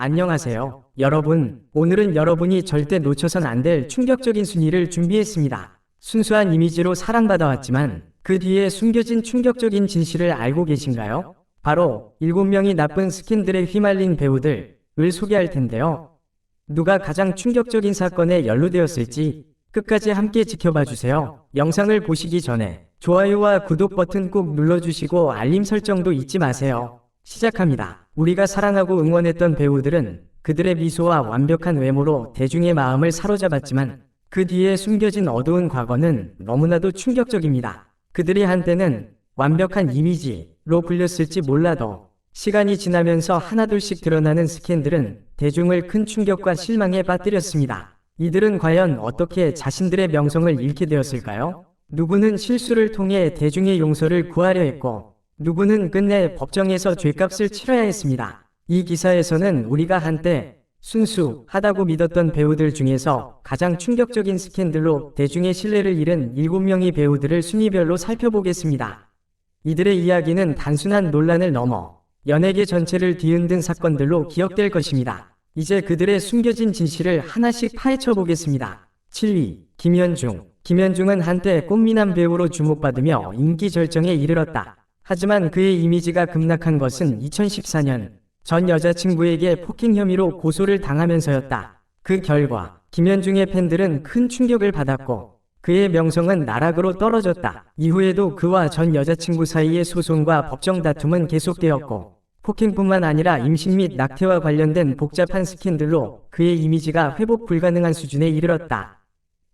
안녕하세요, 여러분. 오늘은 여러분이 절대 놓쳐선 안 될 충격적인 순위를 준비했습니다. 순수한 이미지로 사랑받아왔지만 그 뒤에 숨겨진 충격적인 진실을 알고 계신가요? 바로 7명이 나쁜 스캔들에 휘말린 배우들을 소개할 텐데요. 누가 가장 충격적인 사건에 연루되었을지 끝까지 함께 지켜봐 주세요. 영상을 보시기 전에 좋아요와 구독 버튼 꼭 눌러주시고 알림 설정도 잊지 마세요. 시작합니다. 우리가 사랑하고 응원했던 배우들은 그들의 미소와 완벽한 외모로 대중의 마음을 사로잡았지만 그 뒤에 숨겨진 어두운 과거는 너무나도 충격적입니다. 그들이 한때는 완벽한 이미지로 불렸을지 몰라도 시간이 지나면서 하나둘씩 드러나는 스캔들은 대중을 큰 충격과 실망에 빠뜨렸습니다. 이들은 과연 어떻게 자신들의 명성을 잃게 되었을까요? 누구는 실수를 통해 대중의 용서를 구하려 했고, 누구는 끝내 법정에서 죗값을 치러야 했습니다. 이 기사에서는 우리가 한때 순수하다고 믿었던 배우들 중에서 가장 충격적인 스캔들로 대중의 신뢰를 잃은 7명의 배우들을 순위별로 살펴보겠습니다. 이들의 이야기는 단순한 논란을 넘어 연예계 전체를 뒤흔든 사건들로 기억될 것입니다. 이제 그들의 숨겨진 진실을 하나씩 파헤쳐 보겠습니다. 7위, 김현중. 김현중은 한때 꽃미남 배우로 주목받으며 인기 절정에 이르렀다. 하지만 그의 이미지가 급락한 것은 2014년 전 여자친구에게 폭행 혐의로 고소를 당하면서였다. 그 결과 김현중의 팬들은 큰 충격을 받았고 그의 명성은 나락으로 떨어졌다. 이후에도 그와 전 여자친구 사이의 소송과 법정 다툼은 계속되었고 폭행뿐만 아니라 임신 및 낙태와 관련된 복잡한 스캔들로 그의 이미지가 회복 불가능한 수준에 이르렀다.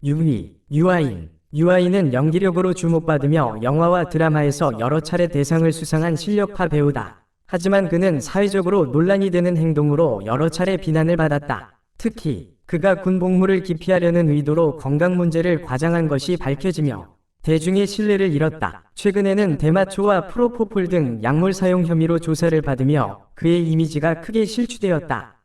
6위, 유아인. 유아인은 연기력으로 주목받으며 영화와 드라마에서 여러 차례 대상을 수상한 실력파 배우다. 하지만 그는 사회적으로 논란이 되는 행동으로 여러 차례 비난을 받았다. 특히 그가 군 복무를 기피하려는 의도로 건강 문제를 과장한 것이 밝혀지며 대중의 신뢰를 잃었다. 최근에는 대마초와 프로포폴 등 약물 사용 혐의로 조사를 받으며 그의 이미지가 크게 실추되었다.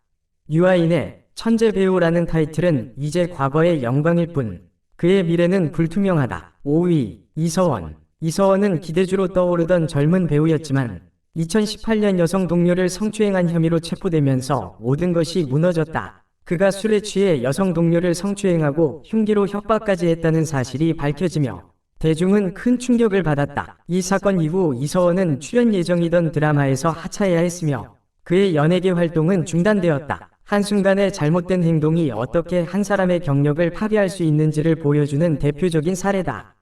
유아인의 천재 배우라는 타이틀은 이제 과거의 영광일 뿐 그의 미래는 불투명하다. 5위, 이서원. 이서원은 기대주로 떠오르던 젊은 배우였지만 2018년 여성 동료를 성추행한 혐의로 체포되면서 모든 것이 무너졌다. 그가 술에 취해 여성 동료를 성추행하고 흉기로 협박까지 했다는 사실이 밝혀지며 대중은 큰 충격을 받았다. 이 사건 이후 이서원은 출연 예정이던 드라마에서 하차해야 했으며 그의 연예계 활동은 중단되었다. 한순간의 잘못된 행동이 어떻게 한 사람의 경력을 파괴할 수 있는지를 보여주는 대표적인 사례다.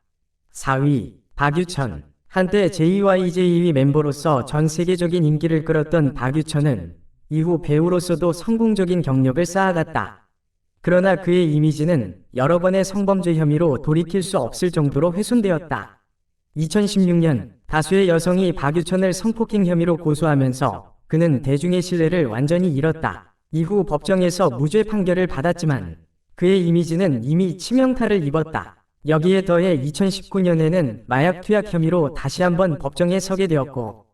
4위, 박유천. 한때 JYJ 멤버로서 전 세계적인 인기를 끌었던 박유천은 이후 배우로서도 성공적인 경력을 쌓아갔다. 그러나 그의 이미지는 여러 번의 성범죄 혐의로 돌이킬 수 없을 정도로 훼손되었다. 2016년 다수의 여성이 박유천을 성폭행 혐의로 고소하면서 그는 대중의 신뢰를 완전히 잃었다. 이후 법정에서 무죄 판결을 받았지만 그의 이미지는 이미 치명타를 입었다. 여기에 더해 2019년에는 마약 투약 혐의로 다시 한번 법정에 서게 되었고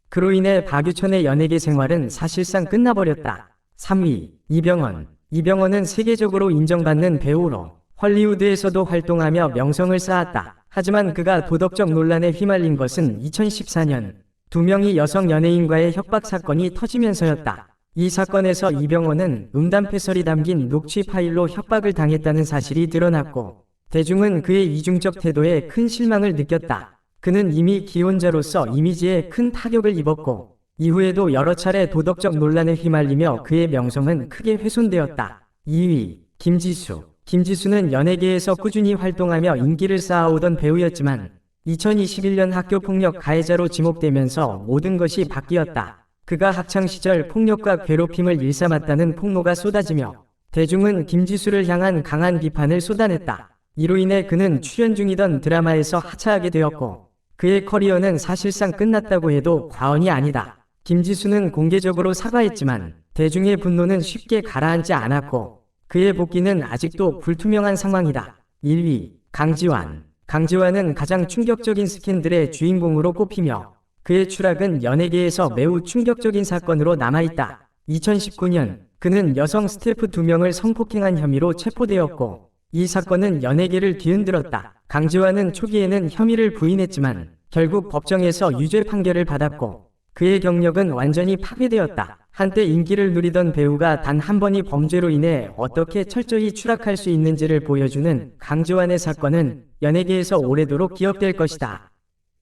그로 인해 박유천의 연예계 생활은 사실상 끝나버렸다. 3위, 이병헌. 이병헌은 세계적으로 인정받는 배우로 헐리우드에서도 활동하며 명성을 쌓았다. 하지만 그가 도덕적 논란에 휘말린 것은 2014년 2명의 여성 연예인과의 협박 사건이 터지면서였다. 이 사건에서 이병헌은 음담패설이 담긴 녹취 파일로 협박을 당했다는 사실이 드러났고 대중은 그의 이중적 태도에 큰 실망을 느꼈다. 그는 이미 기혼자로서 이미지에 큰 타격을 입었고 이후에도 여러 차례 도덕적 논란에 휘말리며 그의 명성은 크게 훼손되었다. 2위, 김지수. 김지수는 연예계에서 꾸준히 활동하며 인기를 쌓아오던 배우였지만 2021년 학교폭력 가해자로 지목되면서 모든 것이 바뀌었다. 그가 학창시절 폭력과 괴롭힘을 일삼았다는 폭로가 쏟아지며 대중은 김지수를 향한 강한 비판을 쏟아냈다. 이로 인해 그는 출연 중이던 드라마에서 하차하게 되었고 그의 커리어는 사실상 끝났다고 해도 과언이 아니다. 김지수는 공개적으로 사과했지만 대중의 분노는 쉽게 가라앉지 않았고 그의 복귀는 아직도 불투명한 상황이다. 1위, 강지환. 강지환은 가장 충격적인 스캔들의 주인공으로 꼽히며 그의 추락은 연예계에서 매우 충격적인 사건으로 남아있다. 2019년 그는 여성 스태프 2명을 성폭행한 혐의로 체포되었고 이 사건은 연예계를 뒤흔들었다. 강지환은 초기에는 혐의를 부인했지만 결국 법정에서 유죄 판결을 받았고 그의 경력은 완전히 파괴되었다. 한때 인기를 누리던 배우가 단 한 번의 범죄로 인해 어떻게 철저히 추락할 수 있는지를 보여주는 강지환의 사건은 연예계에서 오래도록 기억될 것이다.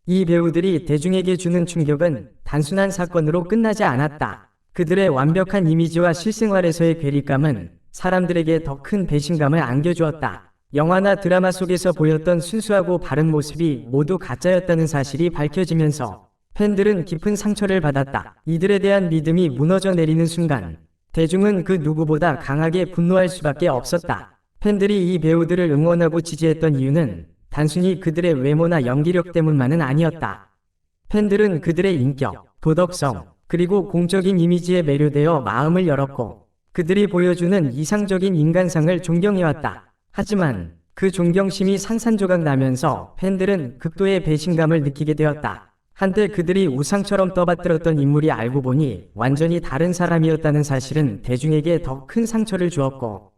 이 배우들이 대중에게 주는 충격은 단순한 사건으로 끝나지 않았다. 그들의 완벽한 이미지와 실생활에서의 괴리감은 사람들에게 더 큰 배신감을 안겨주었다. 영화나 드라마 속에서 보였던 순수하고 바른 모습이 모두 가짜였다는 사실이 밝혀지면서 팬들은 깊은 상처를 받았다. 이들에 대한 믿음이 무너져 내리는 순간 대중은 그 누구보다 강하게 분노할 수밖에 없었다. 팬들이 이 배우들을 응원하고 지지했던 이유는 단순히 그들의 외모나 연기력 때문만은 아니었다. 팬들은 그들의 인격, 도덕성, 그리고 공적인 이미지에 매료되어 마음을 열었고 그들이 보여주는 이상적인 인간상을 존경해왔다. 하지만 그 존경심이 산산조각 나면서 팬들은 극도의 배신감을 느끼게 되었다. 한때 그들이 우상처럼 떠받들었던 인물이 알고 보니 완전히 다른 사람이었다는 사실은 대중에게 더 큰 상처를 주었고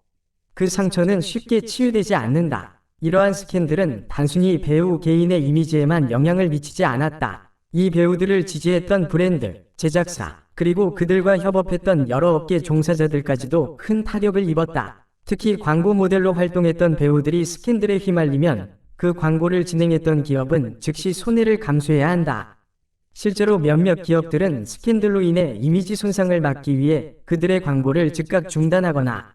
그 상처는 쉽게 치유되지 않는다. 이러한 스캔들은 단순히 배우 개인의 이미지에만 영향을 미치지 않았다. 이 배우들을 지지했던 브랜드, 제작사, 그리고 그들과 협업했던 여러 업계 종사자들까지도 큰 타격을 입었다. 특히 광고 모델로 활동했던 배우들이 스캔들에 휘말리면 그 광고를 진행했던 기업은 즉시 손해를 감수해야 한다. 실제로 몇몇 기업들은 스캔들로 인해 이미지 손상을 막기 위해 그들의 광고를 즉각 중단하거나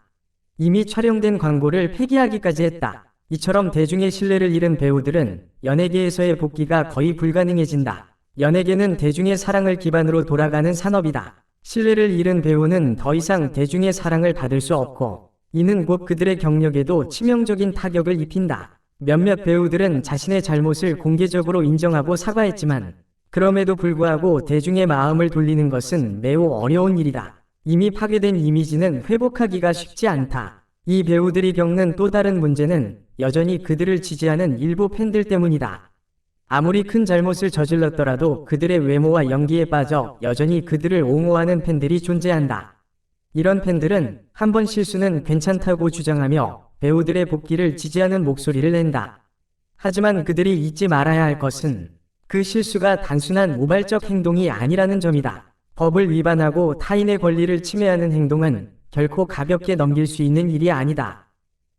이미 촬영된 광고를 폐기하기까지 했다. 이처럼 대중의 신뢰를 잃은 배우들은 연예계에서의 복귀가 거의 불가능해진다. 연예계는 대중의 사랑을 기반으로 돌아가는 산업이다. 신뢰를 잃은 배우는 더 이상 대중의 사랑을 받을 수 없고 이는 곧 그들의 경력에도 치명적인 타격을 입힌다. 몇몇 배우들은 자신의 잘못을 공개적으로 인정하고 사과했지만 그럼에도 불구하고 대중의 마음을 돌리는 것은 매우 어려운 일이다. 이미 파괴된 이미지는 회복하기가 쉽지 않다. 이 배우들이 겪는 또 다른 문제는 여전히 그들을 지지하는 일부 팬들 때문이다. 아무리 큰 잘못을 저질렀더라도 그들의 외모와 연기에 빠져 여전히 그들을 옹호하는 팬들이 존재한다. 이런 팬들은 한 번 실수는 괜찮다고 주장하며 배우들의 복귀를 지지하는 목소리를 낸다. 하지만 그들이 잊지 말아야 할 것은 그 실수가 단순한 우발적 행동이 아니라는 점이다. 법을 위반하고 타인의 권리를 침해하는 행동은 결코 가볍게 넘길 수 있는 일이 아니다.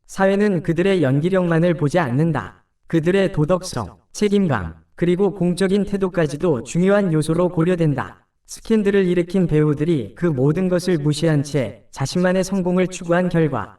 사회는 그들의 연기력만을 보지 않는다. 그들의 도덕성, 책임감, 그리고 공적인 태도까지도 중요한 요소로 고려된다. 스캔들을 일으킨 배우들이 그 모든 것을 무시한 채 자신만의 성공을 추구한 결과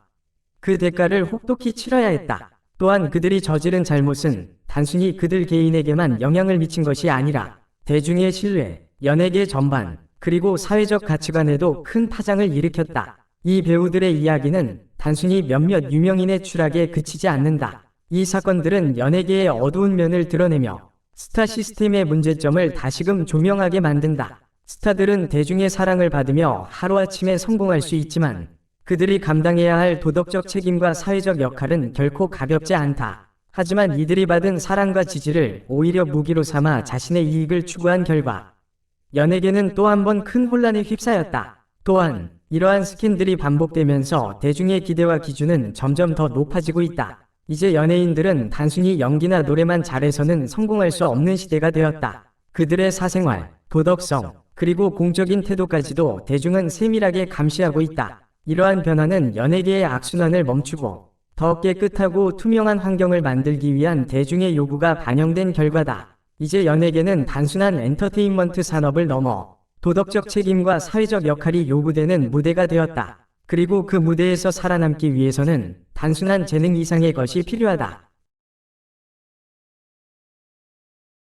그 대가를 혹독히 치러야 했다. 또한 그들이 저지른 잘못은 단순히 그들 개인에게만 영향을 미친 것이 아니라 대중의 신뢰, 연예계 전반, 그리고 사회적 가치관에도 큰 파장을 일으켰다. 이 배우들의 이야기는 단순히 몇몇 유명인의 추락에 그치지 않는다. 이 사건들은 연예계의 어두운 면을 드러내며 스타 시스템의 문제점을 다시금 조명하게 만든다. 스타들은 대중의 사랑을 받으며 하루아침에 성공할 수 있지만 그들이 감당해야 할 도덕적 책임과 사회적 역할은 결코 가볍지 않다. 하지만 이들이 받은 사랑과 지지를 오히려 무기로 삼아 자신의 이익을 추구한 결과 연예계는 또 한 번 큰 혼란에 휩싸였다. 또한 이러한 스캔들이 반복되면서 대중의 기대와 기준은 점점 더 높아지고 있다. 이제 연예인들은 단순히 연기나 노래만 잘해서는 성공할 수 없는 시대가 되었다. 그들의 사생활, 도덕성, 그리고 공적인 태도까지도 대중은 세밀하게 감시하고 있다. 이러한 변화는 연예계의 악순환을 멈추고 더 깨끗하고 투명한 환경을 만들기 위한 대중의 요구가 반영된 결과다. 이제 연예계는 단순한 엔터테인먼트 산업을 넘어 도덕적 책임과 사회적 역할이 요구되는 무대가 되었다. 그리고 그 무대에서 살아남기 위해서는 단순한 재능 이상의 것이 필요하다.